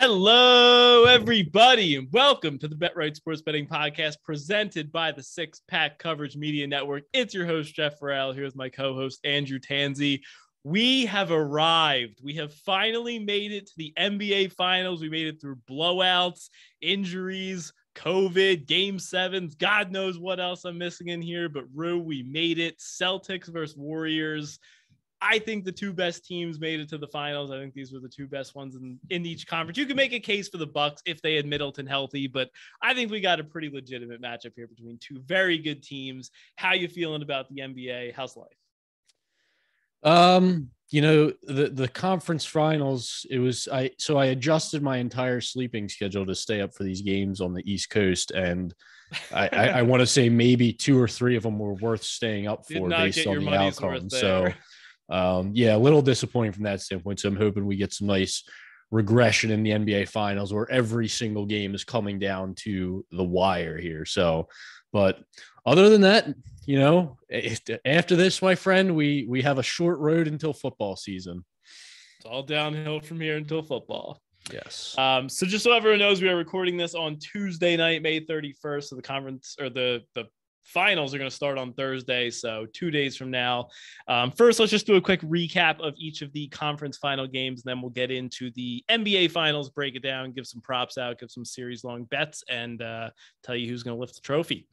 Hello, everybody, and welcome to the Bet Right Sports Betting Podcast presented by the Six Pack Coverage Media Network. It's your host, Jeff Farrell. Here's my co-host, Andrew Tanzi. We have arrived. We have finally made it to the NBA Finals. We made it through blowouts, injuries, COVID, Game 7s. God knows what else I'm missing in here, but we made it. Celtics versus Warriors. I think the two best teams made it to the finals. I think these were the two best ones in each conference. You can make a case for the Bucks if they had Middleton healthy, but I think we got a pretty legitimate matchup here between two very good teams. How you feeling about the NBA? How's life? The conference finals, I adjusted my entire sleeping schedule to stay up for these games on the East Coast, and I want to say maybe two or three of them were worth staying up for based on the outcome. So a little disappointing from that standpoint. So I'm hoping we get some nice regression in the NBA Finals where every single game is coming down to the wire here. So, but other than that, after this, my friend, we have a short road until football season. It's all downhill from here until football. Yes. So just so everyone knows, we are recording this on Tuesday night, May 31st. So the conference or the finals are going to start on Thursday, so 2 days from now. First, let's just do a quick recap of each of the conference final games, and then we'll get into the NBA finals, break it down, give some props out, give some series-long bets, and tell you who's going to lift the trophy.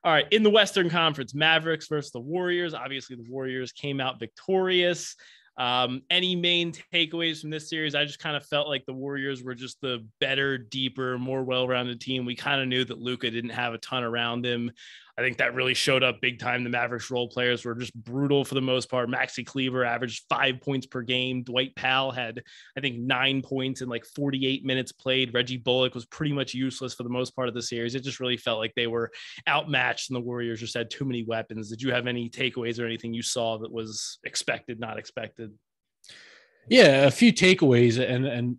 All right, in the Western Conference, Mavericks versus the Warriors. Obviously, the Warriors came out victorious. Any main takeaways from this series? I just kind of felt like the Warriors were just the better, deeper, more well-rounded team. We kind of knew that Luka didn't have a ton around him. I think that really showed up big time. The Mavericks role players were just brutal for the most part. Maxi Kleber averaged 5 points per game. Dwight Powell had, I think, 9 points in like 48 minutes played. Reggie Bullock was pretty much useless for the most part of the series. It just really felt like they were outmatched and the Warriors just had too many weapons. Did you have any takeaways or anything you saw that was expected, not expected? Yeah, a few takeaways, and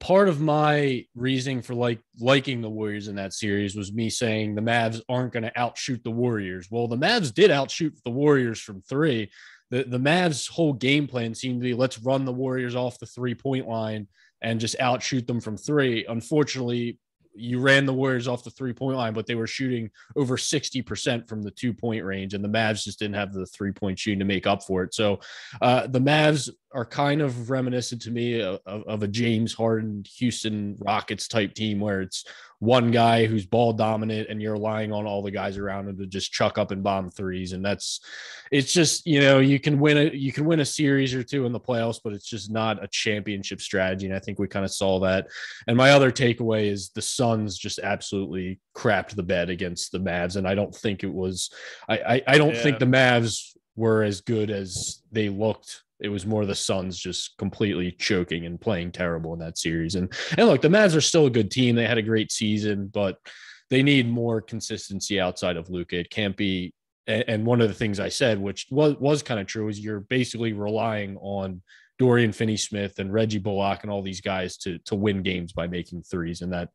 part of my reasoning for liking the Warriors in that series was me saying the Mavs aren't going to outshoot the Warriors. Well, the Mavs did outshoot the Warriors from three. The Mavs' whole game plan seemed to be let's run the Warriors off the 3-point line and just outshoot them from three. Unfortunately, you ran the Warriors off the 3-point line, but they were shooting over 60% from the 2-point range, and the Mavs just didn't have the 3-point shooting to make up for it. So the Mavs are kind of reminiscent to me of a James Harden, Houston Rockets type team where it's one guy who's ball dominant and you're relying on all the guys around him to just chuck up and bomb threes. And it's just, you can win a series or two in the playoffs, but it's just not a championship strategy. And I think we kind of saw that. And my other takeaway is the Suns just absolutely crapped the bed against the Mavs. And I don't think it was, I don't think the Mavs were as good as they looked. It was more the Suns just completely choking and playing terrible in that series. And look, the Mavs are still a good team. They had a great season, but they need more consistency outside of Luka. It can't be. And one of the things I said, which was kind of true, is you're basically relying on Dorian Finney-Smith and Reggie Bullock and all these guys to win games by making threes, and that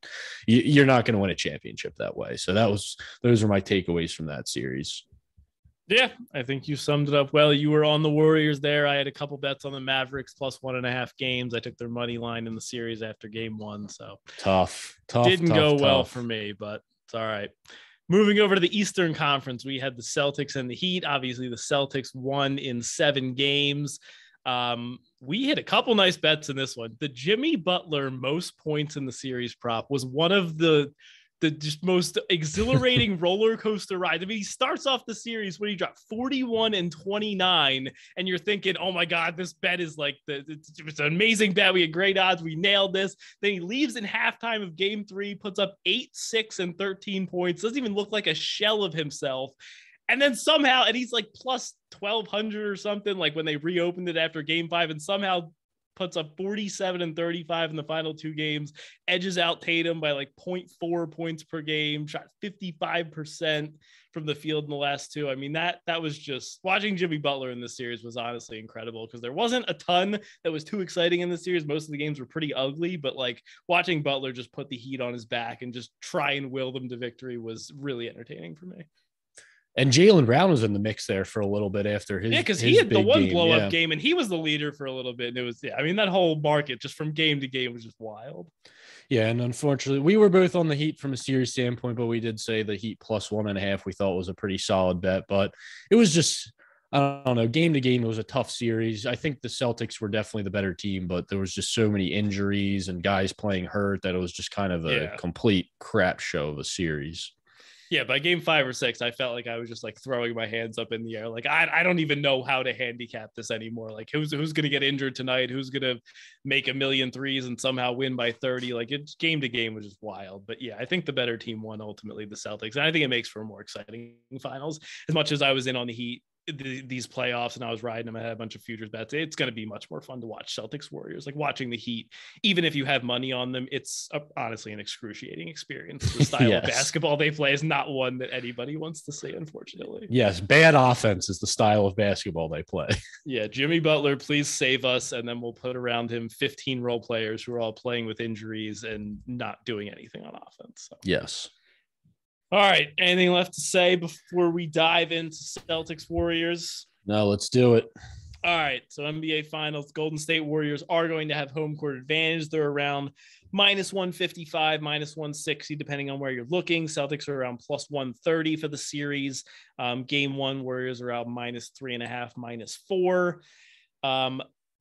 you're not going to win a championship that way. So those are my takeaways from that series. Yeah, I think you summed it up well. You were on the Warriors there. I had a couple bets on the Mavericks plus 1.5 games. I took their money line in the series after game one. So tough. Didn't go well for me, but it's all right. Moving over to the Eastern Conference, we had the Celtics and the Heat. Obviously, the Celtics won in 7 games. We hit a couple nice bets in this one. The Jimmy Butler most points in the series prop was one of the just most exhilarating roller coaster ride. I mean, he starts off the series when he dropped 41 and 29, and you're thinking, oh my God, this bet is like it's an amazing bet. We had great odds. We nailed this. Then he leaves in halftime of game 3, puts up 8, 6, and 13 points. Doesn't even look like a shell of himself. And then somehow, and he's like plus 1,200 or something, like when they reopened it after game 5, and somehow puts up 47 and 35 in the final 2 games, edges out Tatum by like 0.4 points per game, shot 55% from the field in the last 2. I mean, that was just watching Jimmy Butler in this series was honestly incredible because there wasn't a ton that was too exciting in the series. Most of the games were pretty ugly, but like watching Butler just put the Heat on his back and just try and will them to victory was really entertaining for me. And Jaylen Brown was in the mix there for a little bit after his because he had the one game. blow up game and he was the leader for a little bit. And it was, I mean, that whole market just from game to game was just wild. Yeah, and unfortunately, we were both on the Heat from a series standpoint, but we did say the Heat plus 1.5 we thought was a pretty solid bet. But it was just, I don't know, game to game, it was a tough series. I think the Celtics were definitely the better team, but there was just so many injuries and guys playing hurt that it was just kind of a complete crap show of a series. Yeah, by game 5 or 6, I felt like I was just like throwing my hands up in the air. Like, I don't even know how to handicap this anymore. Like, who's going to get injured tonight? Who's going to make a million threes and somehow win by 30? Like, it's game to game, which is wild. But yeah, I think the better team won ultimately, the Celtics. And I think it makes for a more exciting finals. As much as I was in on the Heat these playoffs and I was riding them, I had a bunch of futures bets. It's going to be much more fun to watch Celtics Warriors. Like watching the Heat, even if you have money on them, it's honestly an excruciating experience. The style of basketball they play is not one that anybody wants to see, unfortunately. Yes, bad offense is the style of basketball they play. Yeah, Jimmy Butler, please save us, and then we'll put around him 15 role players who are all playing with injuries and not doing anything on offense. So. Yes. All right. Anything left to say before we dive into Celtics Warriors? No, let's do it. All right. So NBA Finals, Golden State Warriors are going to have home court advantage. They're around minus 155, minus 160, depending on where you're looking. Celtics are around plus 130 for the series. Game 1, Warriors are around minus 3.5, minus 4.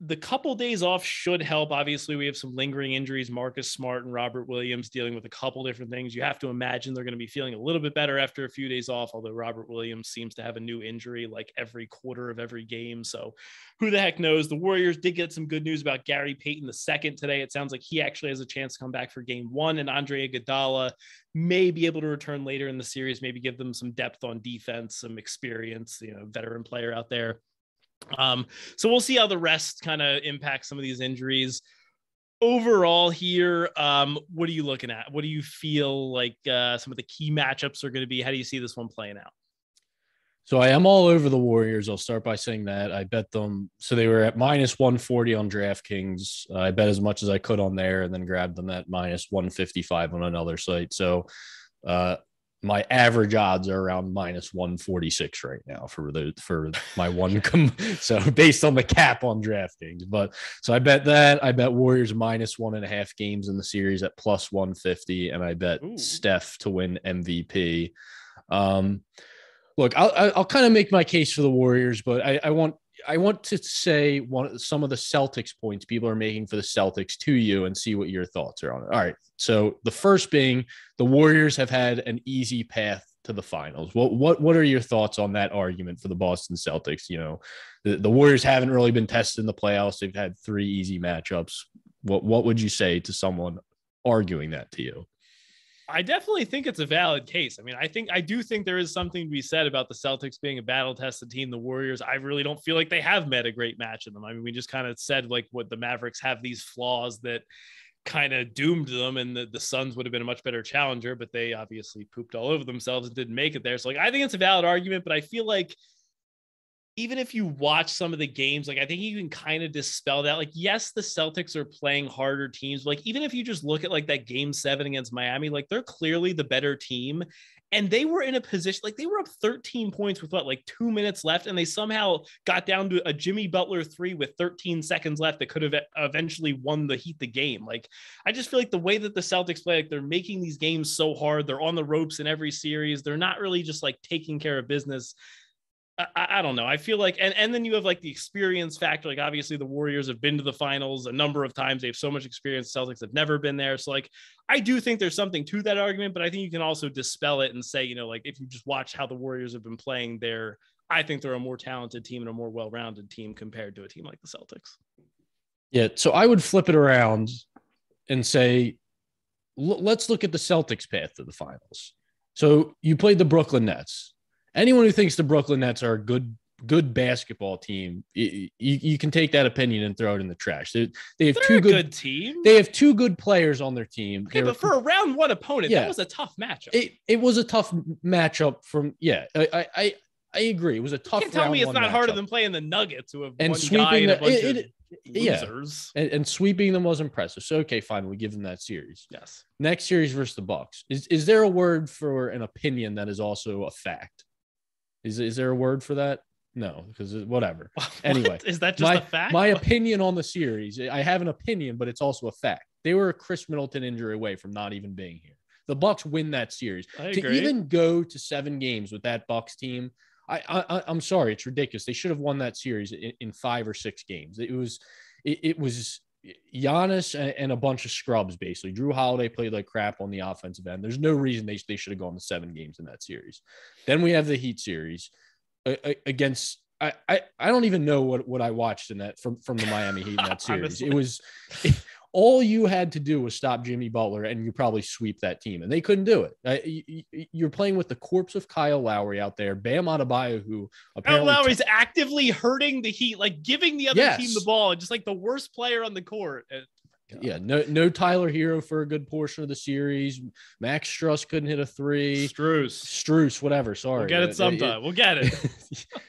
The couple days off should help. Obviously, we have some lingering injuries. Marcus Smart and Robert Williams dealing with a couple different things. You have to imagine they're going to be feeling a little bit better after a few days off, although Robert Williams seems to have a new injury like every quarter of every game. So who the heck knows? The Warriors did get some good news about Gary Payton II today. It sounds like he actually has a chance to come back for game 1, and Andre Iguodala may be able to return later in the series, maybe give them some depth on defense, some experience, veteran player out there. So we'll see how the rest kind of impacts some of these injuries. Overall here, what are you looking at? What do you feel like some of the key matchups are going to be? How do you see this one playing out? So I am all over the Warriors. I'll start by saying that. I bet them. So they were at minus 140 on DraftKings. I bet as much as I could on there and then grabbed them at minus 155 on another site. So my average odds are around minus 146 right now for my one. So based on the cap on DraftKings, but so I bet that. I bet Warriors minus 1.5 games in the series at plus 150, and I bet Steph to win MVP. Look, I'll kind of make my case for the Warriors, but I want to say some of the Celtics points people are making for the Celtics to you and see what your thoughts are on it. All right. So the first being the Warriors have had an easy path to the finals. What are your thoughts on that argument for the Boston Celtics? The Warriors haven't really been tested in the playoffs. They've had 3 easy matchups. What would you say to someone arguing that to you? I definitely think it's a valid case. I mean, I do think there is something to be said about the Celtics being a battle-tested team. The Warriors, I really don't feel like they have met a great match in them. I mean, we just kind of said like what the Mavericks have these flaws that kind of doomed them, and the Suns would have been a much better challenger, but they obviously pooped all over themselves and didn't make it there. So like, I think it's a valid argument, but I feel like even if you watch some of the games, like I think you can kind of dispel that. Like, yes, the Celtics are playing harder teams. Like, even if you just look at like that game 7 against Miami, like they're clearly the better team. And they were in a position, like they were up 13 points with like 2 minutes left. And they somehow got down to a Jimmy Butler 3 with 13 seconds left that could have eventually won the Heat the game. Like, I just feel like the way that the Celtics play, like they're making these games so hard. They're on the ropes in every series. They're not really just like taking care of business. I don't know. I feel like, and then you have like the experience factor. Like obviously the Warriors have been to the finals a number of times. They have so much experience. Celtics have never been there. So like, I do think there's something to that argument, but I think you can also dispel it and say, like if you just watch how the Warriors have been playing there, I think they're a more talented team and a more well-rounded team compared to a team like the Celtics. Yeah. So I would flip it around and say, let's look at the Celtics path to the finals. So you played the Brooklyn Nets. Anyone who thinks the Brooklyn Nets are a good basketball team, you can take that opinion and throw it in the trash. They have They're a good team. They have 2 good players on their team. Okay, but for a round 1 opponent, that was a tough matchup. It was a tough matchup I agree. It was a tough. You can't tell me it's not harder than playing the Nuggets, who have one guy and a bunch of losers. And sweeping them was impressive. So okay, fine, we give them that series. Yes. Next series versus the Bucks. Is there a word for an opinion that is also a fact? Is there a word for that? No, because whatever. Anyway, is that just a fact? My opinion on the series, I have an opinion, but it's also a fact. They were a Chris Middleton injury away from not even being here. The Bucks win that series. To even go to 7 games with that Bucks team, I'm sorry, it's ridiculous. They should have won that series in 5 or 6 games. It was Giannis and a bunch of scrubs, basically. Drew Holiday played like crap on the offensive end. There's no reason they should have gone to 7 games in that series. Then we have the Heat series against I don't even know what I watched in that from the Miami Heat in that series. All you had to do was stop Jimmy Butler and you probably sweep that team, and they couldn't do it. You're playing with the corpse of Kyle Lowry out there, Bam Adebayo, who apparently Kyle Lowry's actively hurting the Heat, like giving the other team the ball, and just like the worst player on the court. Yeah, no Tyler Hero for a good portion of the series. Max Struss couldn't hit a 3. Strus, whatever. Sorry, we'll get it sometime. We'll get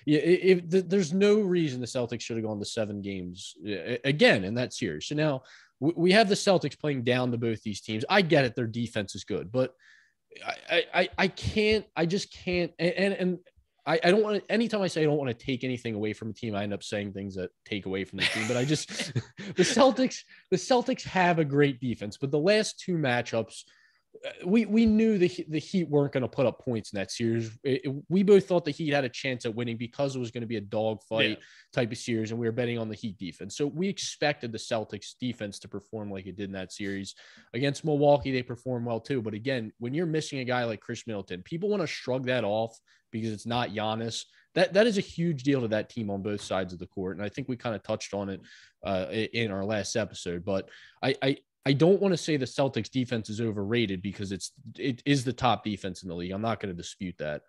it. There's no reason the Celtics should have gone to 7 games again in that series. So now we have the Celtics playing down to both these teams. I get it; their defense is good, but I just can't. And I don't want to, anytime I say I don't want to take anything away from a team, I end up saying things that take away from the team. But the Celtics have a great defense, but the last 2 matchups, we knew the Heat weren't going to put up points in that series. We both thought the Heat had a chance at winning because it was going to be a dogfight type of series, and we were betting on the Heat defense. So we expected the Celtics defense to perform like it did in that series. Against Milwaukee, they performed well too. But again, when you're missing a guy like Chris Middleton, people want to shrug that off because it's not Giannis. That is a huge deal to that team on both sides of the court. And I think we kind of touched on it in our last episode. But I don't want to say the Celtics defense is overrated because it is the top defense in the league. I'm not going to dispute that.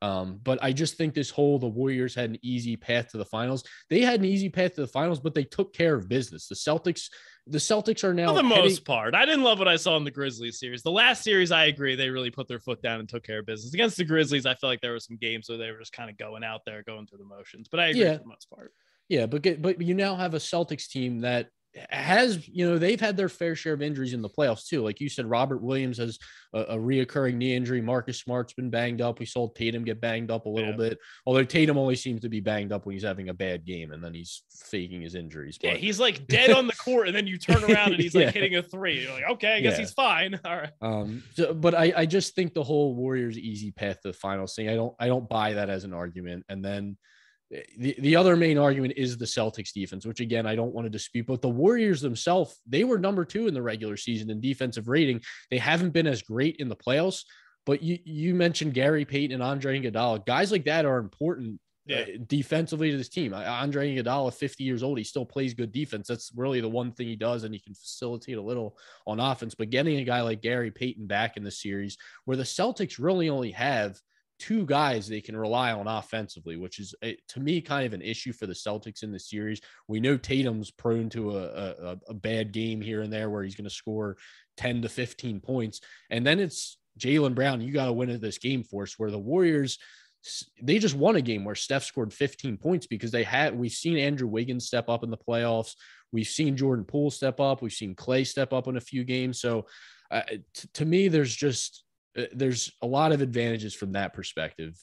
But I just think the Warriors had an easy path to the finals. They had an easy path to the finals, but they took care of business. The Celtics are now for the most part. I didn't love what I saw in the Grizzlies series. The last series, I agree, they really put their foot down and took care of business. Against the Grizzlies, I feel like there were some games where they were just kind of going out there, going through the motions. But I agree for the most part. Yeah, but you now have a Celtics team that has, they've had their fair share of injuries in the playoffs too. Like you said, Robert Williams has a reoccurring knee injury. Marcus Smart's been banged up. We saw Tatum get banged up a little bit, although Tatum only seems to be banged up when he's having a bad game and then he's faking his injuries. Yeah, he's like dead on the court and then you turn around and he's like hitting a 3. You're like, okay, I guess he's fine. All right. But I just think the whole Warriors easy path to the finals thing, I don't buy that as an argument. And then the other main argument is the Celtics defense, which again, I don't want to dispute, but the Warriors themselves, they were number 2 in the regular season in defensive rating. They haven't been as great in the playoffs, but you mentioned Gary Payton and Andre Iguodala. Guys like that are important defensively to this team. Andre Iguodala, 50 years old, he still plays good defense. That's really the one thing he does, and he can facilitate a little on offense. But getting a guy like Gary Payton back in the series where the Celtics really only have 2 guys they can rely on offensively, which is to me kind of an issue for the Celtics in the series. We know Tatum's prone to a bad game here and there where he's going to score 10 to 15 points. And then it's Jaylen Brown. You got to win at this game for us, where the Warriors, they just won a game where Steph scored 15 points because we've seen Andrew Wiggins step up in the playoffs. We've seen Jordan Poole step up. We've seen Clay step up in a few games. So to me, there's a lot of advantages from that perspective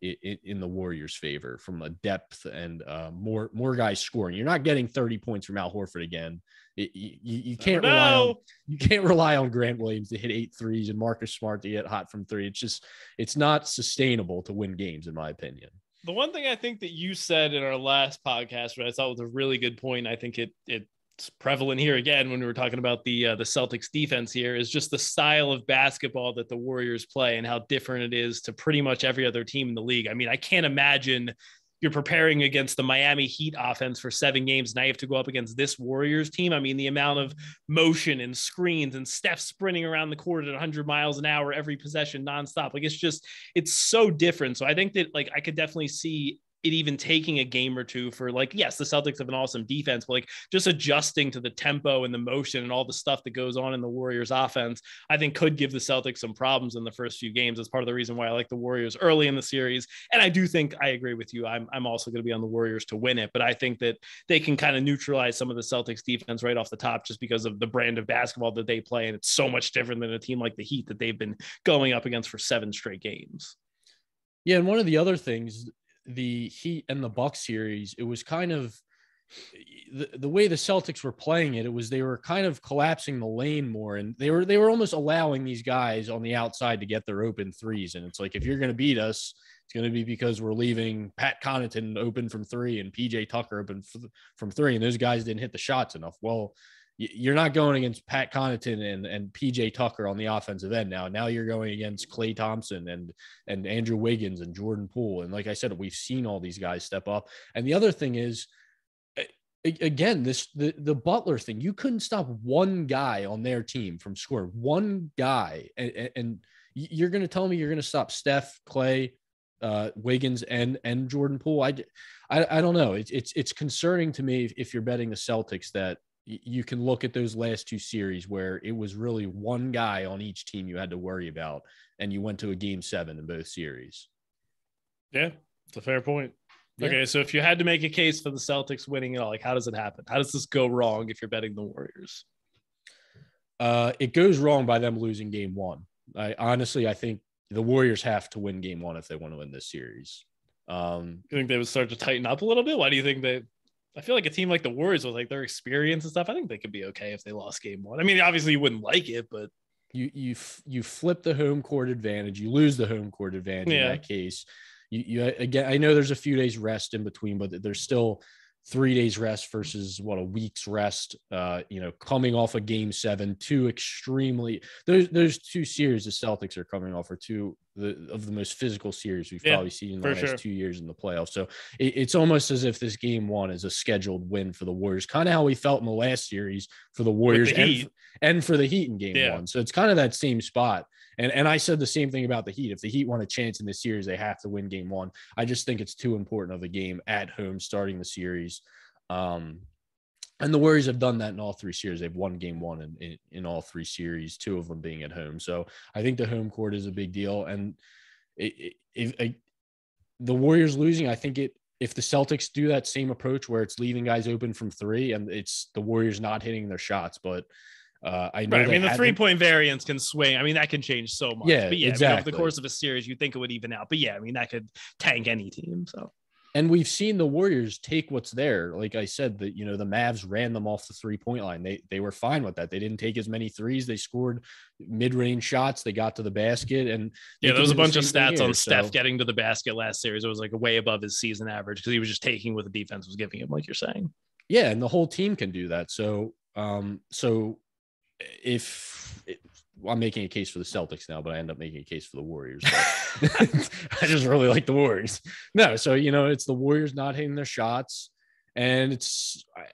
in the Warriors' favor, from a depth and more guys scoring. You're not getting 30 points from Al Horford again. You can't rely on Grant Williams to hit 8 threes and Marcus Smart to get hot from 3. It's not sustainable to win games, in my opinion. The one thing I think that you said in our last podcast, what I thought was a really good point, I think it's prevalent here again when we were talking about the Celtics defense here, is just the style of basketball that the Warriors play and how different it is to pretty much every other team in the league. I mean, I can't imagine you're preparing against the Miami Heat offense for 7 games. Now you have to go up against this Warriors team. I mean, the amount of motion and screens and Steph sprinting around the court at 100 miles an hour, every possession nonstop. Like it's so different. So I think that like, I could definitely see it even taking a game or two for like, yes, the Celtics have an awesome defense, but like just adjusting to the tempo and the motion and all the stuff that goes on in the Warriors offense, I think could give the Celtics some problems in the first few games. That's part of the reason why I like the Warriors early in the series. And I do think I agree with you. I'm also going to be on the Warriors to win it, but I think that they can kind of neutralize some of the Celtics defense right off the top, just because of the brand of basketball that they play. And it's so much different than a team like the Heat that they've been going up against for 7 straight games. Yeah, and one of the other things, the Heat and the Bucks series, it was kind of the way the Celtics were playing it. It was they were kind of collapsing the lane more, and they were almost allowing these guys on the outside to get their open threes. And it's like, if you're going to beat us, it's going to be because we're leaving Pat Connaughton open from three and PJ Tucker open from three, and those guys didn't hit the shots enough. Well, you're not going against Pat Connaughton and PJ Tucker on the offensive end now. Now you're going against Klay Thompson and Andrew Wiggins and Jordan Poole. And like I said, we've seen all these guys step up. And the other thing is, again, the Butler thing, you couldn't stop one guy on their team from scoring. One guy. And you're going to tell me you're going to stop Steph, Klay, Wiggins and Jordan Poole. I don't know. It's concerning to me if you're betting the Celtics that you can look at those last two series where it was really one guy on each team you had to worry about, and you went to a game 7 in both series. Yeah, it's a fair point. Yeah. Okay, so if you had to make a case for the Celtics winning it all, like, how does it happen? How does this go wrong if you're betting the Warriors? It goes wrong by them losing game 1. I think the Warriors have to win game 1 if they want to win this series. You think they would start to tighten up a little bit? Why do you think they – I feel like a team like the Warriors with like their experience and stuff, I think they could be okay if they lost game 1. I mean, obviously you wouldn't like it, but you flip the home court advantage, you lose the home court advantage in that case. You again, I know there's a few days rest in between, but there's still 3 days rest versus a week's rest. Coming off a game 7, those two series the Celtics are coming off are two of the most physical series we've probably seen in the last 2 years in the playoffs. So it's almost as if this game 1 is a scheduled win for the Warriors, kind of how we felt in the last series for the Warriors and for the Heat in game 1. So it's kind of that same spot. And I said the same thing about the Heat. If the Heat want a chance in this series, they have to win game 1. I just think it's too important of a game at home starting the series. And the Warriors have done that in all 3 series. They've won game 1 in all 3 series, 2 of them being at home. So I think the home court is a big deal. And if the Warriors losing, I think if the Celtics do that same approach where it's leaving guys open from 3 and it's the Warriors not hitting their shots, but I know. Right. I mean, the 3-point variance can swing. I mean, that can change so much. Yeah, but exactly. I mean, over the course of a series, you think it would even out. But yeah, I mean, that could tank any team. So. And we've seen the Warriors take what's there. Like I said, that the Mavs ran them off the 3-point line. They were fine with that. They didn't take as many threes. They scored mid-range shots. They got to the basket. And there was a bunch of stats on Steph getting to the basket last series. It was like way above his season average because he was just taking what the defense was giving him, like you're saying. Yeah, and the whole team can do that. So if I'm making a case for the Celtics now, but I end up making a case for the Warriors. I just really like the Warriors. No, so it's the Warriors not hitting their shots, and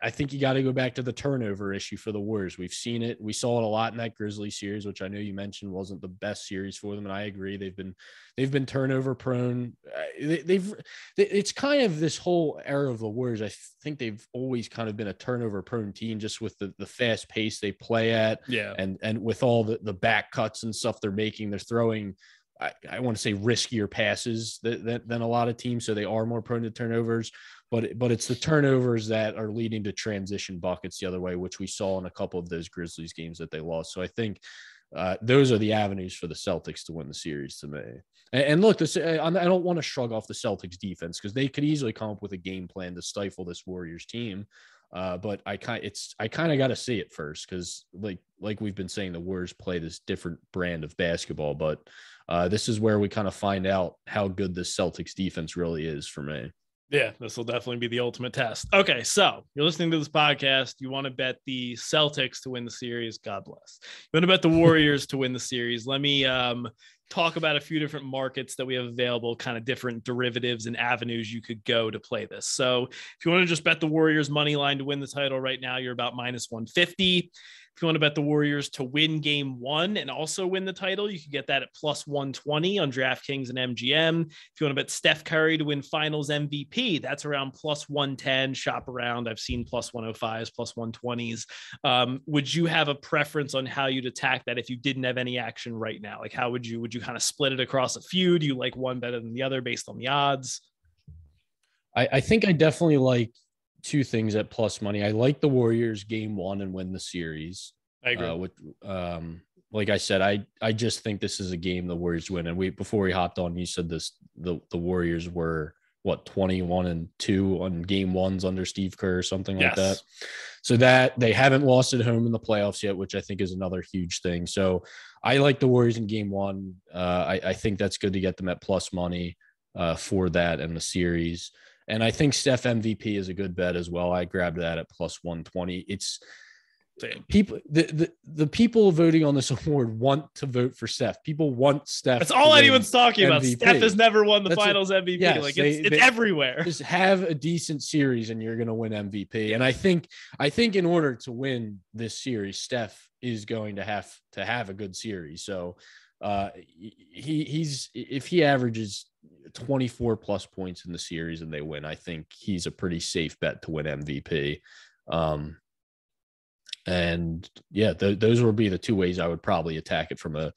I think you got to go back to the turnover issue for the Warriors. We've seen it. We saw it a lot in that Grizzlies series, which I know you mentioned wasn't the best series for them, and I agree. They've been turnover prone. It's kind of this whole era of the Warriors. I think they've always kind of been a turnover prone team, just with the fast pace they play at, and with all the back cuts and stuff they're making. They're throwing, I want to say, riskier passes than a lot of teams, so they are more prone to turnovers. But it's the turnovers that are leading to transition buckets the other way, which we saw in a couple of those Grizzlies games that they lost. So I think those are the avenues for the Celtics to win the series to me. And look, I don't want to shrug off the Celtics defense because they could easily come up with a game plan to stifle this Warriors team. But I kind of got to see it first because like we've been saying, the Warriors play this different brand of basketball. But this is where we kind of find out how good this Celtics defense really is for me. Yeah, this will definitely be the ultimate test. Okay, so you're listening to this podcast. You want to bet the Celtics to win the series. God bless. You want to bet the Warriors to win the series. Let me talk about a few different markets that we have available, kind of different derivatives and avenues you could go to play this. So if you want to just bet the Warriors money line to win the title right now, you're about minus 150. If you want to bet the Warriors to win game 1 and also win the title, you can get that at plus 120 on DraftKings and MGM. If you want to bet Steph Curry to win finals MVP, that's around plus 110. Shop around. I've seen plus 105s, plus 120s. Would you have a preference on how you'd attack that if you didn't have any action right now? Like, how would you kind of split it across a few? Do you like one better than the other based on the odds? I think I definitely like 2 things at plus money. I like the Warriors game 1 and win the series. I agree. like I said, I just think this is a game the Warriors win. And before we hopped on, you said this the Warriors were 21-2 on game ones under Steve Kerr or something like that. So that they haven't lost at home in the playoffs yet, which I think is another huge thing. So I like the Warriors in game one. I think that's good to get them at plus money for that and the series. And I think Steph MVP is a good bet as well. I grabbed that at plus 120. It's people, the people voting on this award want to vote for Steph. People want Steph. That's all anyone's talking about. MVP. Steph has never won the finals MVP. Yes, like it's everywhere. Just have a decent series and you're going to win MVP. And I think in order to win this series, Steph is going to have a good series. So he's if he averages 24 plus points in the series and they win, I think he's a pretty safe bet to win MVP. And yeah, those would be the two ways I would probably attack it from a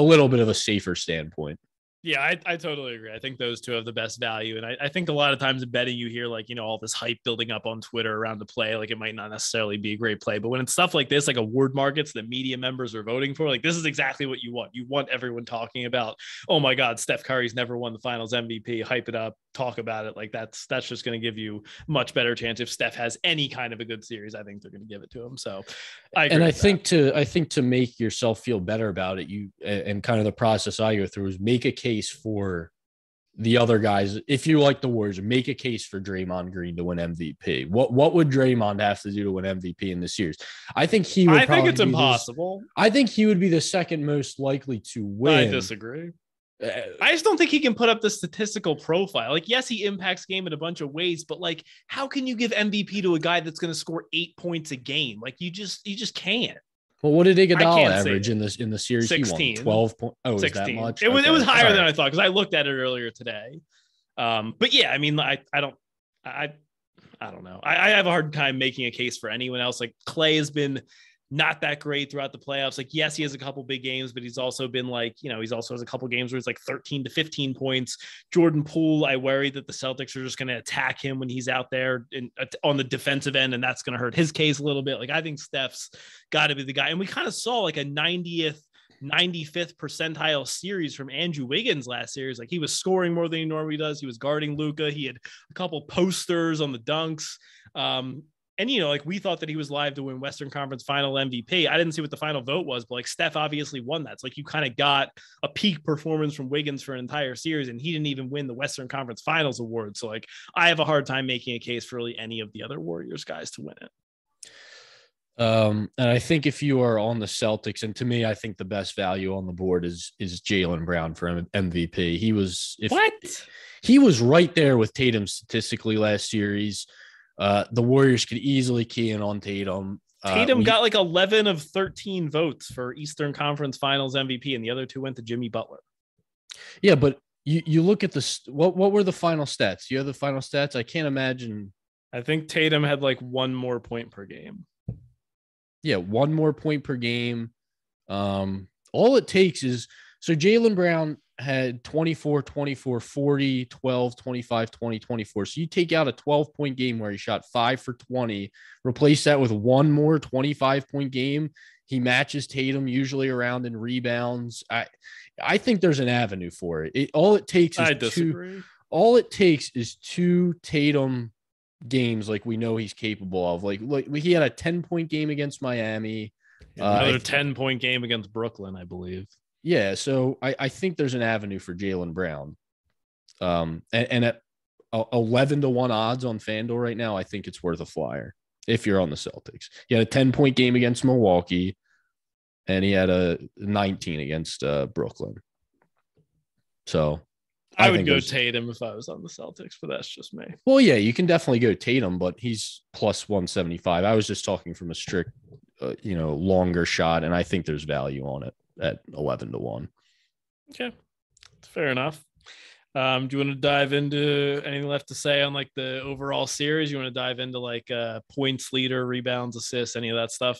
little bit of a safer standpoint. Yeah, I totally agree. I think those two have the best value. And I think a lot of times in betting, you hear like, all this hype building up on Twitter around the play. Like it might not necessarily be a great play, but when it's stuff like this, like award markets that media members are voting for, like this is exactly what you want. You want everyone talking about, oh my God, Steph Curry's never won the finals MVP, hype it up, talk about it. Like that's just going to give you much better chance. If Steph has any kind of a good series, I think they're going to give it to him. So I think to make yourself feel better about it, and kind of the process I go through is make a case for the other guys. If you like the Warriors, make a case for Draymond Green to win MVP. What would Draymond have to do to win MVP in this series? I think he would. I think it's impossible. I think he would be the second most likely to win. I disagree. I just don't think he can put up the statistical profile. Like, yes, he impacts game in a bunch of ways, but like, how can you give MVP to a guy that's going to score 8 points a game? Like, you just can't. Well, what did Iguodala average in the series? 16. He won 12 points. Oh, 16. Is that much? It was higher than I thought because I looked at it earlier today. But yeah, I mean, I don't know. I have a hard time making a case for anyone else. Like Clay has been not that great throughout the playoffs. Like, yes, he has a couple big games, but he's also been like, he's also has a couple games where it's like 13 to 15 points. Jordan Poole, I worry that the Celtics are just going to attack him when he's out there on the defensive end, and that's going to hurt his case a little bit. Like, I think Steph's got to be the guy. And we kind of saw like a 95th percentile series from Andrew Wiggins last series. Like, he was scoring more than he normally does. He was guarding Luka. He had a couple posters on the dunks. And, like we thought that he was live to win Western Conference Final MVP. I didn't see what the final vote was, but like Steph obviously won that. It's like you kind of got a peak performance from Wiggins for an entire series, and he didn't even win the Western Conference Finals award. So like I have a hard time making a case for really any of the other Warriors guys to win it. And I think if you are on the Celtics, and to me, I think the best value on the board is Jaylen Brown for MVP. He was right there with Tatum statistically last series. The Warriors could easily key in on Tatum. Tatum got like 11 of 13 votes for Eastern Conference Finals MVP, and the other two went to Jimmy Butler. Yeah, but you look at this. What were the final stats? You have the final stats? I can't imagine. I think Tatum had like one more point per game. Yeah, one more point per game. All it takes is so Jaylen Brown had 24, 24, 40, 12, 25, 20, 24. So you take out a 12-point game where he shot 5 for 20, replace that with one more 25-point game. He matches Tatum usually around in rebounds. I think there's an avenue for it. All it takes is two Tatum games like we know he's capable of. Like he had a 10-point game against Miami. Another 10-point game against Brooklyn, I believe. Yeah, so I think there's an avenue for Jaylen Brown. And at 11-1 odds on FanDuel right now, I think it's worth a flyer if you're on the Celtics. He had a 10-point game against Milwaukee, and he had a 19 against Brooklyn. So I would go Tatum if I was on the Celtics, but that's just me. Well, yeah, you can definitely go Tatum, but he's plus 175. I was just talking from a strict, longer shot, and I think there's value on it at 11-1. Okay, fair enough. Do you want to dive into anything left to say on like the overall series? You want to dive into like points leader, rebounds, assists, any of that stuff?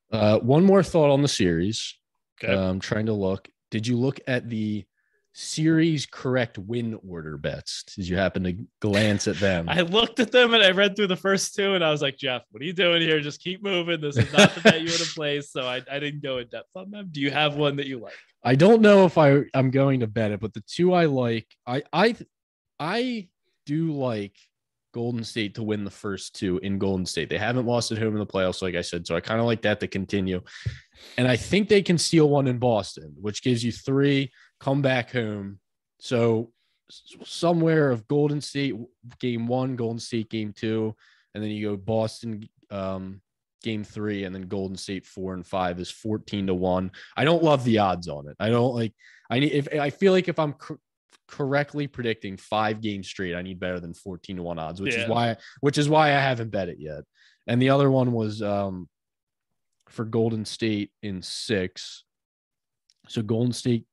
One more thought on the series. Okay. I'm trying to look. Did you look at the series correct win order bets. Did you happen to glance at them? I looked at them and I read through the first two and I was like, Jeff, what are you doing here? Just keep moving. This is not the bet you would have placed. So I didn't go in depth on them. Do you have one that you like? I don't know if I'm going to bet it, but the two I like, I do like Golden State to win the first two in Golden State. They haven't lost at home in the playoffs, like I said. So I kind of like that to continue. And I think they can steal one in Boston, which gives you 3, come back home. So somewhere of Golden State game 1, Golden State game 2, and then you go Boston game 3, and then Golden State 4 and 5 is 14-1. I don't love the odds on it. I feel like if I'm correctly predicting 5 games straight, I need better than 14-1 odds, which is why I haven't bet it yet. And the other one was for Golden State in 6. So Golden State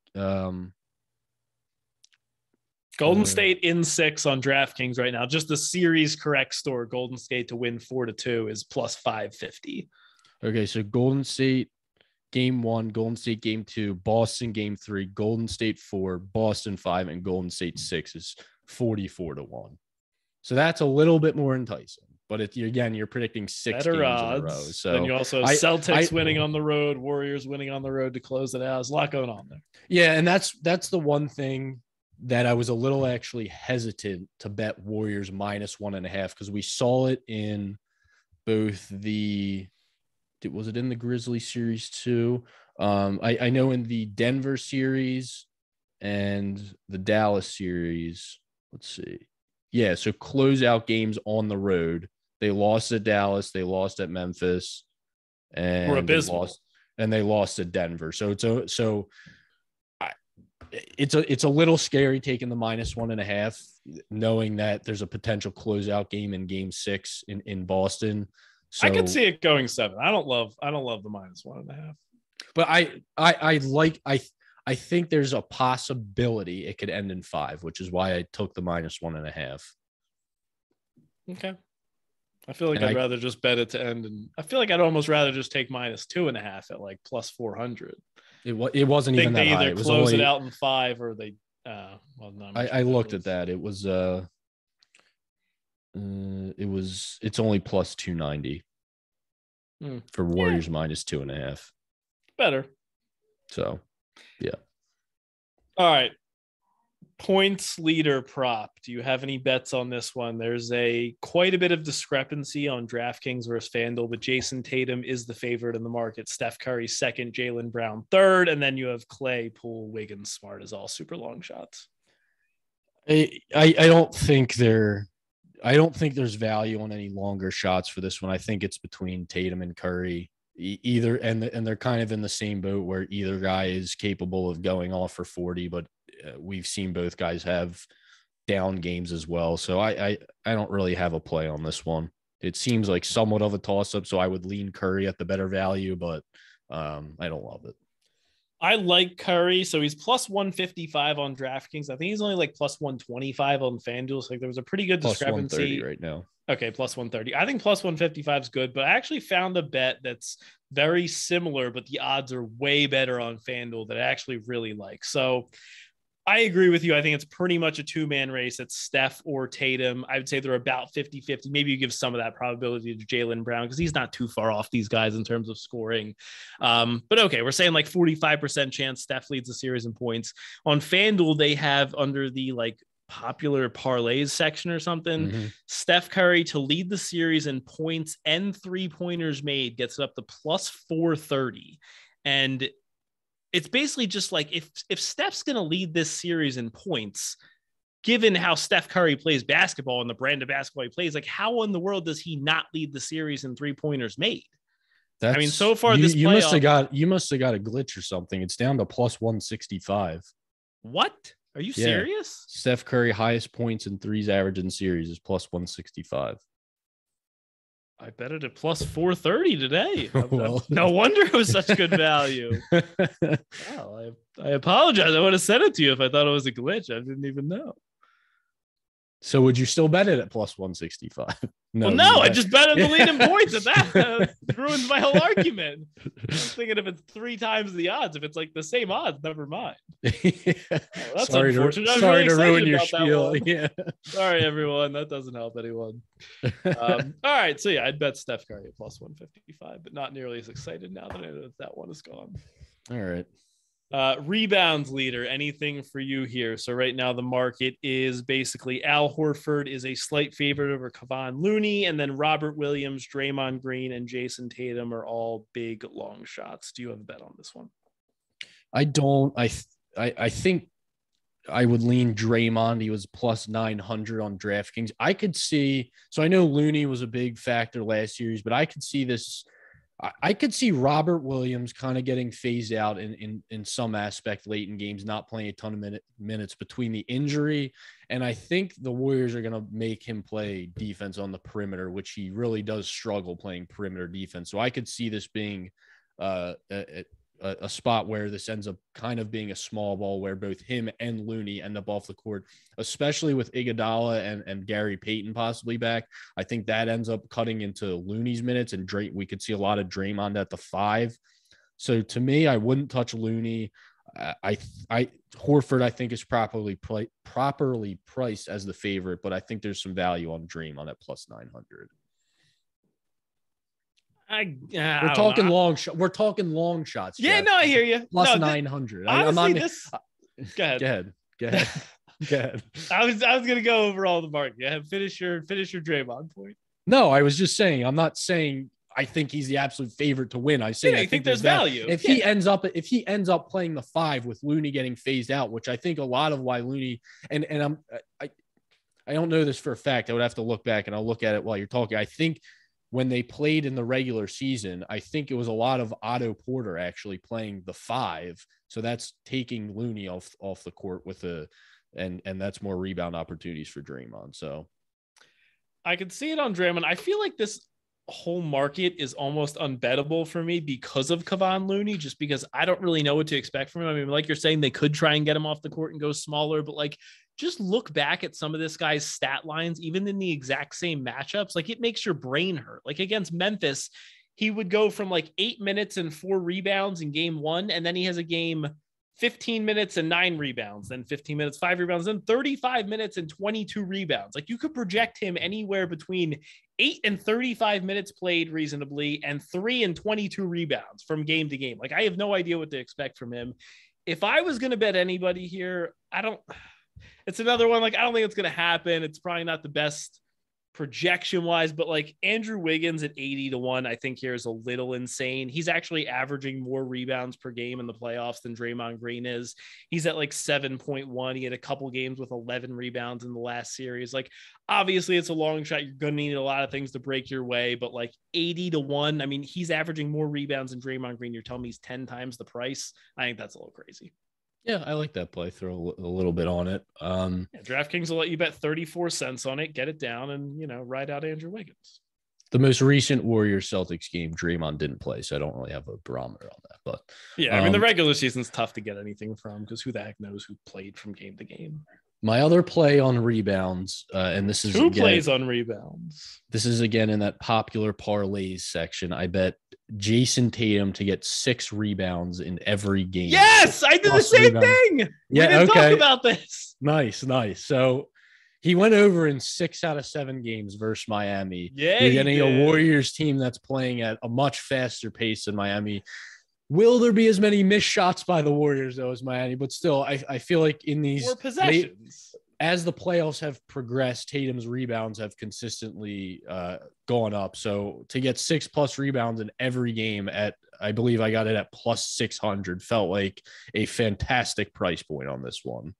State in 6 on DraftKings right now. Just the series correct store. Golden State to win 4-2 is plus 550. Okay, so Golden State game 1, Golden State game 2, Boston game 3, Golden State 4, Boston 5, and Golden State 6 is 44-1. So that's a little bit more enticing. But you're predicting 6 better games odds. in a row. So then you also have Celtics winning on the road, Warriors winning on the road to close it out. There's a lot going on there. Yeah, and that's the one thing that I was a little actually hesitant to bet Warriors minus 1.5 because we saw it in both was it in the Grizzlies series too? I know in the Denver series and the Dallas series. Let's see. Yeah, so closeout games on the road. They lost at Dallas. They lost at Memphis, and they lost at Denver. So it's a little scary taking the minus 1.5, knowing that there's a potential closeout game in Game 6 in Boston. So I could see it going 7. I don't love the minus 1.5. But I think there's a possibility it could end in 5, which is why I took the minus 1.5. Okay. I feel like I'd rather just bet it to end, and I feel like I'd almost rather just take minus 2.5 at like plus 400. It wasn't even that high. They either close it out in 5 or they. I looked at that. It was it's only plus 290 for Warriors minus 2.5. Better. So, yeah. All right. Points leader prop. Do you have any bets on this one? There's quite a bit of discrepancy on DraftKings versus FanDuel, but Jason Tatum is the favorite in the market. Steph Curry second, Jaylen Brown third, and then you have Clay, Poole, Wiggins, Smart as all super long shots. I don't think there's value on any longer shots for this one. I think it's between Tatum and Curry. Either and they're kind of in the same boat where either guy is capable of going off for 40, but we've seen both guys have down games as well. So I don't really have a play on this one. It seems like somewhat of a toss-up, so I would lean Curry at the better value, but I don't love it. I like Curry, so he's plus 155 on DraftKings. I think he's only like plus 125 on FanDuel. So there was a pretty good discrepancy plus 130 right now. Okay, plus 130. I think plus 155 is good, but I actually found a bet that's very similar, but the odds are way better on FanDuel that I actually really like. So I agree with you. I think it's pretty much a two-man race. It's Steph or Tatum. I would say they're about 50-50. Maybe you give some of that probability to Jaylen Brown because he's not too far off these guys in terms of scoring. But okay, we're saying like 45% chance Steph leads the series in points. On FanDuel, they have under the like popular parlays section or something, Steph Curry to lead the series in points and 3-pointers made gets it up to plus 430. And it's basically just like if Steph's going to lead this series in points, given how Steph Curry plays basketball and the brand of basketball he plays, like how in the world does he not lead the series in 3-pointers made? I mean, so far this you must have got a glitch or something. It's down to plus 165. What? Are you serious? Steph Curry highest points in threes average in series is plus 165. I bet it at plus 430 today. Well, no wonder it was such good value. Well, I apologize. I would have sent it to you if I thought it was a glitch. I didn't even know. So would you still bet it at plus 165? No, well, no, I just bet on the lead in points at that. Ruins my whole argument. I was thinking if it's 3 times the odds, if it's like the same odds, never mind. Yeah. Oh, that's unfortunate. Sorry to ruin your spiel. Yeah. Sorry, everyone. That doesn't help anyone. All right. So, yeah, I'd bet Steph Curry at plus 155, but not nearly as excited now that I know that one is gone. All right. Rebounds leader, anything for you here? So right now the market is basically Al Horford is a slight favorite over Kevon Looney, and then Robert Williams, Draymond Green, and Jason Tatum are all big long shots. Do you have a bet on this one? I don't. I think I would lean Draymond. He was plus 900 on DraftKings. I could see. So I know Looney was a big factor last series, but I could see this. I could see Robert Williams kind of getting phased out in some aspect late in games, not playing a ton of minutes between the injury. And I think the Warriors are going to make him play defense on the perimeter, which he really does struggle playing perimeter defense. So I could see this being a spot where this ends up kind of being a small ball where both him and Looney end up off the court, especially with Iguodala and Gary Payton possibly back. I think that ends up cutting into Looney's minutes, and we could see a lot of Draymond at the 5. So to me, I wouldn't touch Looney. Horford, I think, is properly priced as the favorite, but I think there's some value on Draymond at plus 900. We're talking long shots. Yeah, Jeff. No, I hear you. Plus 900. Honestly, Go ahead. Go ahead. I was gonna go over all the market. Yeah, finish your Draymond point. No, I was just saying. I'm not saying I think he's the absolute favorite to win. I think there's value. If he ends up playing the 5 with Looney getting phased out, which I think a lot of why Looney and I don't know this for a fact. I would have to look back and I'll look at it while you're talking. I think when they played in the regular season, I think it was a lot of Otto Porter actually playing the 5. So that's taking Looney off the court and that's more rebound opportunities for Draymond. So I could see it on Draymond. I feel like this whole market is almost unbettable for me because of Kevon Looney, just because I don't really know what to expect from him. I mean, like you're saying, they could try and get him off the court and go smaller, but like, just look back at some of this guy's stat lines, even in the exact same matchups. Like, it makes your brain hurt. Like against Memphis, he would go from like 8 minutes and 4 rebounds in game 1. And then he has a game 15 minutes and 9 rebounds, then 15 minutes, 5 rebounds, then 35 minutes and 22 rebounds. Like, you could project him anywhere between 8 and 35 minutes played reasonably and 3 and 22 rebounds from game to game. Like, I have no idea what to expect from him. If I was going to bet anybody here, it's another one. Like, I don't think it's going to happen. It's probably not the best projection wise, but like Andrew Wiggins at 80-1, I think here is a little insane. He's actually averaging more rebounds per game in the playoffs than Draymond Green is. He's at like 7.1. He had a couple games with 11 rebounds in the last series. Like, obviously it's a long shot. You're going to need a lot of things to break your way, but like 80-1, I mean, he's averaging more rebounds than Draymond Green. You're telling me he's 10 times the price. I think that's a little crazy. Yeah, I like that play. Throw a little bit on it. DraftKings will let you bet 34 cents on it, get it down, and ride out Andrew Wiggins. The most recent Warriors Celtics game, Draymond didn't play, so I don't really have a barometer on that. But yeah, I mean, the regular season's tough to get anything from because who the heck knows who played from game to game. My other play on rebounds, and this is who plays on rebounds. This is again in that popular parlays section. I bet Jason Tatum to get 6 rebounds in every game. Yes, I did the same thing. Yeah, we didn't talk about this. Nice. So he went over in 6 out of 7 games versus Miami. Yeah, you're getting a Warriors team that's playing at a much faster pace than Miami. Will there be as many missed shots by the Warriors, though, as Miami? But still, I feel like in these possessions, as the playoffs have progressed, Tatum's rebounds have consistently gone up. So to get 6+ rebounds in every game I believe I got it at plus 600, felt like a fantastic price point on this one.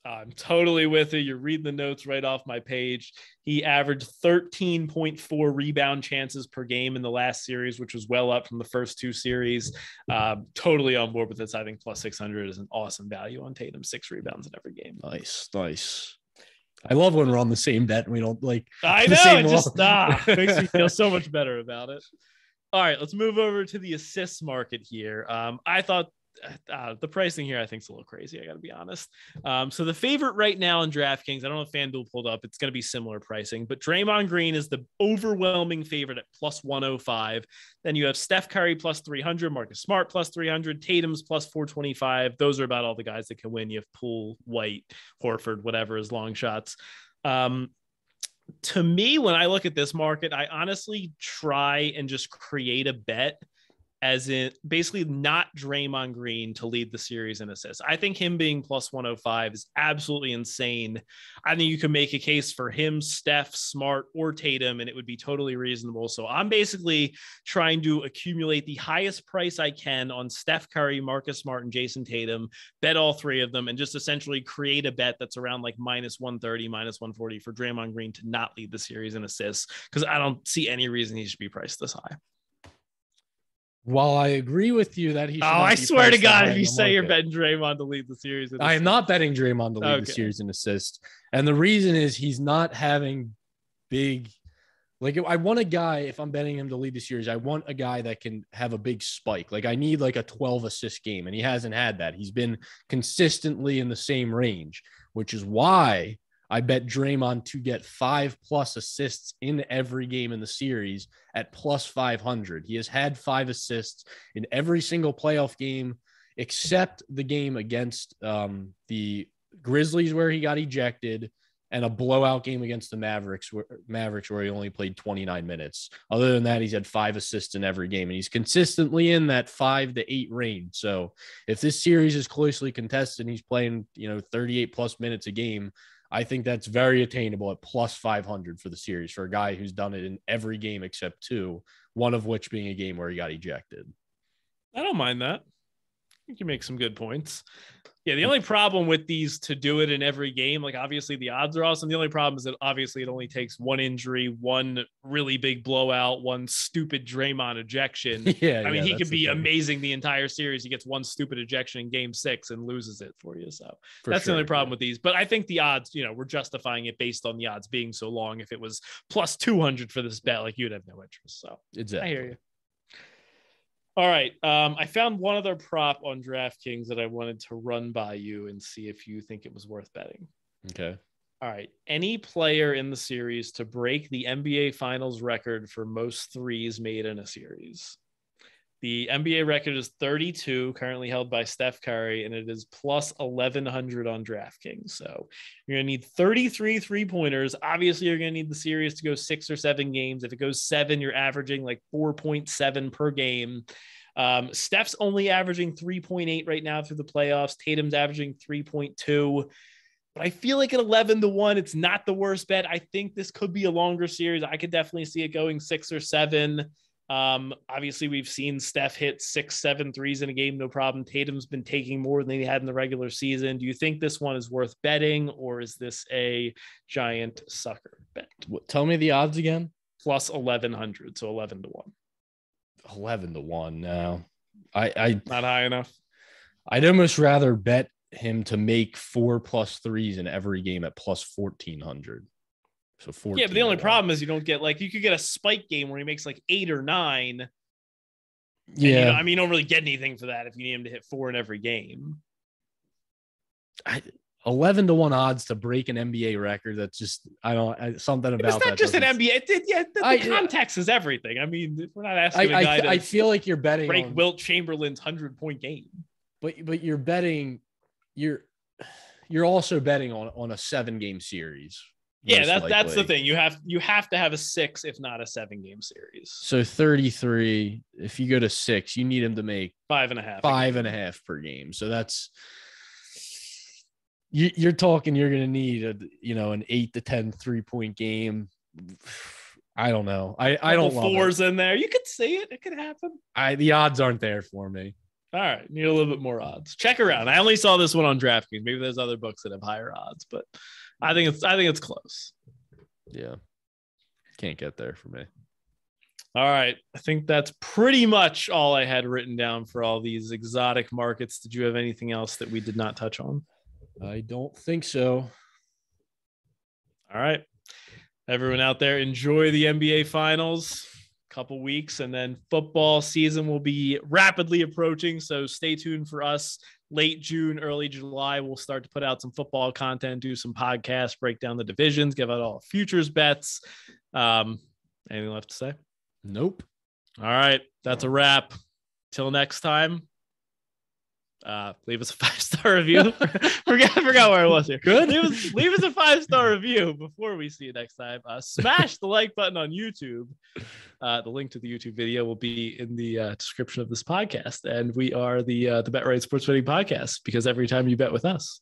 I'm totally with you. You're reading the notes right off my page. He averaged 13.4 rebound chances per game in the last series, which was well up from the first 2 series. Totally on board with this. I think plus 600 is an awesome value on Tatum. 6 rebounds in every game. Nice. I love when we're on the same bet and we don't like. I know. It just makes me feel so much better about it. All right, let's move over to the assists market here. I thought the pricing here I think is a little crazy. I got to be honest. So the favorite right now in DraftKings, I don't know if FanDuel pulled up. It's going to be similar pricing, but Draymond Green is the overwhelming favorite at plus 105. Then you have Steph Curry plus 300, Marcus Smart plus 300, Tatum's plus 425. Those are about all the guys that can win. You have Poole, White, Horford, whatever is long shots. To me, when I look at this market, I honestly try and just create a bet as in basically not Draymond Green to lead the series in assists. I think him being plus 105 is absolutely insane. I think you can make a case for him, Steph, Smart, or Tatum, and it would be totally reasonable. So I'm basically trying to accumulate the highest price I can on Steph Curry, Marcus Smart, and Jason Tatum, bet all three of them, and just essentially create a bet that's around like minus 130, minus 140 for Draymond Green to not lead the series in assists, because I don't see any reason he should be priced this high. While I agree with you that he should I swear to God, if you say you're betting Draymond to lead the series. I am not betting Draymond to lead the series in assists. And the reason is he's not having big, like I want a guy, if I'm betting him to lead the series, I want a guy that can have a big spike. Like I need like a 12 assist game, and he hasn't had that. He's been consistently in the same range, which is why I bet Draymond to get 5+ assists in every game in the series at plus 500. He has had 5 assists in every single playoff game except the game against the Grizzlies where he got ejected, and a blowout game against the Mavericks where he only played 29 minutes. Other than that, he's had 5 assists in every game, and he's consistently in that 5 to 8 range. So if this series is closely contested and he's playing, 38 plus minutes a game, I think that's very attainable at plus 500 for the series for a guy who's done it in every game except 2, one of which being a game where he got ejected. I don't mind that. You can make some good points. Yeah, the only problem with these to do it in every game, like obviously the odds are awesome. The only problem is that obviously it only takes one injury, one really big blowout, one stupid Draymond ejection. I mean, he could be amazing the entire series. He gets one stupid ejection in game 6 and loses it for you. So that's the only problem with these. But I think the odds, we're justifying it based on the odds being so long. If it was plus 200 for this bet, like you'd have no interest. So exactly. I hear you. All right. I found one other prop on DraftKings that I wanted to run by you and see if you think it was worth betting. Okay. All right. Any player in the series to break the NBA Finals record for most threes made in a series. The NBA record is 32, currently held by Steph Curry, and it is plus 1,100 on DraftKings. So you're going to need 33 3-pointers. Obviously, you're going to need the series to go 6 or 7 games. If it goes 7, you're averaging like 4.7 per game. Steph's only averaging 3.8 right now through the playoffs. Tatum's averaging 3.2. But I feel like at 11-1, it's not the worst bet. I think this could be a longer series. I could definitely see it going 6 or 7. Obviously we've seen Steph hit 6-7 threes in a game, no problem. Tatum's been taking more than he had in the regular season. Do you think this one is worth betting, or is this a giant sucker bet? Tell me the odds again. Plus 1,100, so 11-1. 11-1. No, I not high enough. I'd almost rather bet him to make 4+ threes in every game at plus 1,400. So 14. Yeah, but the only problem is you don't get you could get a spike game where he makes like 8 or 9. Yeah. You don't really get anything for that if you need him to hit 4 in every game. 11-1 odds to break an NBA record. That's just, something about that. It's not just an NBA. The context is everything. I mean, we're not asking a guy to I feel like you're betting break Wilt Chamberlain's 100-point game. But you're betting, you're also betting on a 7-game series. Yeah, that's the thing. You have to have a 6, if not a 7-game series. So 33. If you go to 6, you need him to make 5.5. 5.5 per game. So that's you're talking. You're going to need an 8 to 10 3-point game. I don't know. I don't love 4s in there. You could see it. It could happen. The odds aren't there for me. All right, need a little bit more odds. Check around. I only saw this one on DraftKings. Maybe there's other books that have higher odds, but I think it's close. Yeah. Can't get there for me. All right. I think that's pretty much all I had written down for all these exotic markets. Did you have anything else that we did not touch on? I don't think so. All right. Everyone out there, enjoy the NBA Finals. couple weeks, and then football season will be rapidly approaching. So stay tuned for us. Late June, early July, we'll start to put out some football content, do some podcasts, break down the divisions, give out all futures bets. Anything left to say? Nope. All right. That's a wrap. Till next time. Leave us a 5-star review. forgot where I was here. Good. Leave us a 5-star review before we see you next time. Smash the like button on YouTube. The link to the YouTube video will be in the description of this podcast. And we are the Bet Right Sports Betting Podcast, because every time you bet with us,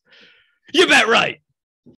you bet right.